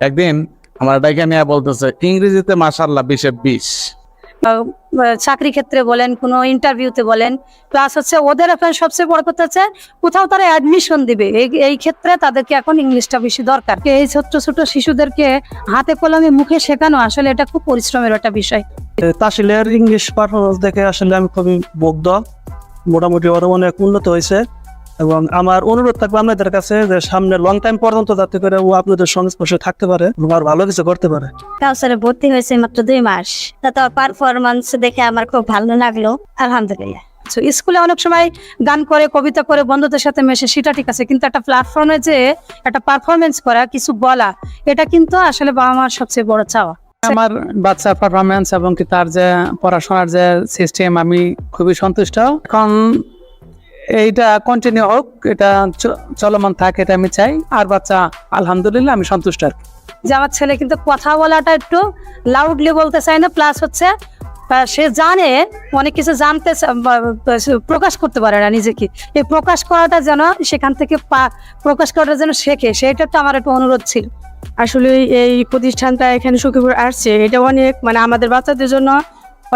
একদিন আমার ডাইকা নিয়ে বলতেছে ইংরেজিতে মাশাআল্লাহ 20-20। চাকরি ক্ষেত্রে বলেন, কোনো ইন্টারভিউতে বলেন, প্লাস হচ্ছে ওদের এখন সবচেয়ে বড় কথা হচ্ছে কোথাও তারা অ্যাডমিশন দিবে, এই ক্ষেত্রে তাদেরকে এখন ইংলিশটা বেশি দরকার। এই ছোট ছোট শিশুদেরকে হাতে কলমে মুখে শেখানো আসলে এটা খুব পরিশ্রমের একটা বিষয়। তাসিলের ইংলিশ পারফরমেন্স দেখে আসলে আমি খুবই মুগ্ধ। মোটামুটি ওরা অনেক উন্নত হয়েছে এবং আমার অনুরোধ থাকবে আপনাদের কাছে যে সামনে লং টাইম পর্যন্ত যাতে করে ও আপনাদের সংস্পর্শে থাকতে পারে এবং আর ভালো কিছু করতে পারে। কাউসারে ভর্তি হয়েছে মাত্র 2 মাস, তাতে পারফরমেন্স দেখে আমার খুব ভালো লাগলো, আলহামদুলিল্লাহ। স্কুলে অনেক সময় গান করে, কবিতা করে, বন্ধুদের সাথে মেশে, সেটা ঠিক আছে, কিন্তু একটা প্ল্যাটফর্মে যে একটা পারফরমেন্স করা, কিছু বলা, এটা কিন্তু আসলে বাবা মার সবচেয়ে বড় চাওয়া। আমার বাচ্চার পারফরমেন্স এবং কি তার যে পড়াশোনার যে সিস্টেম, আমি খুবই সন্তুষ্ট। এখন এইটা কন্টিনিউ হোক, এটা চলমান থাক, এটা আমি চাই। আর বাচ্চা আলহামদুলিল্লাহ আমি সন্তুষ্ট আর কি। যে আমার ছেলে কিন্তু কথা বলাটা একটু লাউডলি বলতে চায় না, প্লাস হচ্ছে সে জানে অনেক কিছু জানতে প্রকাশ করতে পারে না নিজেকে, এই প্রকাশ করাটা যেন সেখান থেকে প্রকাশ করাটা যেন শেখে, সেটা তো আমার একটা অনুরোধ ছিল। আসলে এই প্রতিষ্ঠানটা এখানে সখীপুর আসছে, এটা অনেক আমাদের বাচ্চাদের জন্য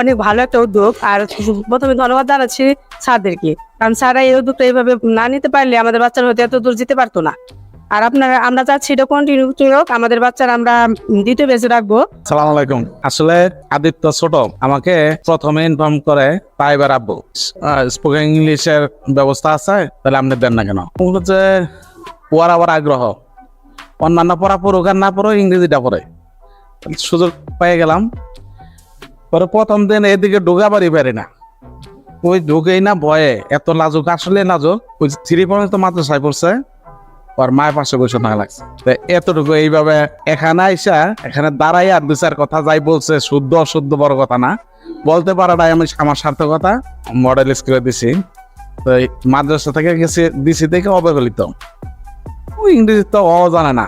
অনেক ভালো একটা উদ্যোগ। আর প্রথমে ধন্যবাদ জানাচ্ছি স্যারদেরকে, কারণ স্যাররা এই উদ্যোগটা এইভাবে না নিতে পারলে আমাদের বাচ্চারা হয়তো এত দূর যেতে পারতো না। আর আমরা চাচ্ছি এটা কন্টিনিউ হোক, আমাদের বাচ্চারা আমরা দ্বিতীয় বেঁচে রাখবো। আসসালামু আলাইকুম। আসলে আদিত্য ছোট আমাকে প্রথমে ইনফর্ম করে পাইবার আব্বু স্পোকেন ইংলিশের ব্যবস্থা আছে, তাহলে আপনি দেন না কেন? যে ওর আবার আগ্রহ, অন্যান্য পড়া পড়ুক আর না পড়ো, ইংরেজিটা পড়ে। সুযোগ পেয়ে গেলাম। পরে প্রথম দিন এদিকে ঢোকা পারি না, ওই ঢুকেই না ভয়ে এত লাজুক, আসলে লাজুক। ওই 3 পর্যন্ত মাদ্রাসায় পড়ছে, ওর মায়ের পাশে বসে না লাগছে। এতটুকু এইভাবে এখানে আইসা এখানে দাঁড়াই আর 2-4 কথা যাই বলছে, শুদ্ধ অশুদ্ধ বড় কথা না, বলতে পারাটাই আমি আমার সার্থকতা। মডেল স্কুলে দিছি, তো মাদ্রাসা থেকে গেছি দিছি দেখে অবহেলিত, ওই ইংরেজি তো ও জানে না।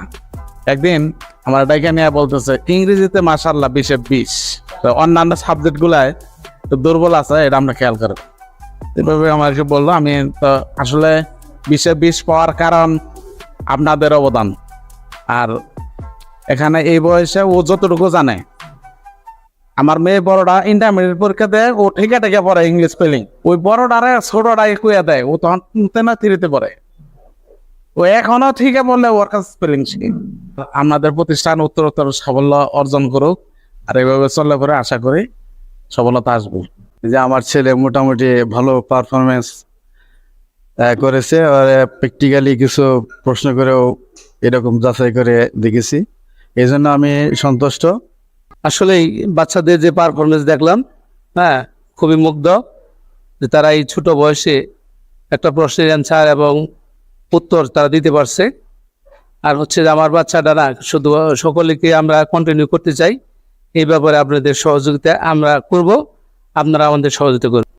একদিন আমার ডাইকা নিয়ে বলতেছে ইংরেজিতে মাশাআল্লাহ 20-20। তো অন্যান্য সাবজেক্ট গুলায় তো দুর্বল আছে, এটা আমরা খেয়াল করি। এভাবে আমাকে বললো। আমি তো আসলে 20-20 পাওয়ার কারণ আপনাদের অবদান। আর এখানে এই বয়সে ও যতটুকু জানে, আমার মেয়ে বড়টা ইন্টারমিডিয়েট পরীক্ষা দেয়, ও ঠিকা পড়ে ইংলিশ স্পেলিং। ওই বড়টারে ছোটটাকে কুয়া দেয়, ও তখন না 3-তে পড়ে। ও এখনো ঠিক বললে ওর কাছে স্পেলিং শিখে। আমাদের প্রতিষ্ঠান উত্তরোত্তর সাফল্য অর্জন করুক, আর এইভাবে চললে পরে আশা করি সফলতা আসবে। যে আমার ছেলে মোটামুটি ভালো পারফরমেন্স করেছে, আর প্র্যাকটিক্যালি কিছু প্রশ্ন করেও এরকম যাচাই করে দেখেছি, এই জন্য আমি সন্তুষ্ট। আসলেই বাচ্চাদের যে পারফরমেন্স দেখলাম, খুবই মুগ্ধ যে তারা এই ছোট বয়সে একটা প্রশ্নের অ্যান্সার এবং উত্তর তারা দিতে পারছে। আর হচ্ছে যে আমার বাচ্চাটা না, শুধু সকলকে আমরা কন্টিনিউ করতে চাই। এই ব্যাপারে আপনাদের সহযোগিতা আমরা করব, আপনারা আমাদের সহযোগিতা করবেন।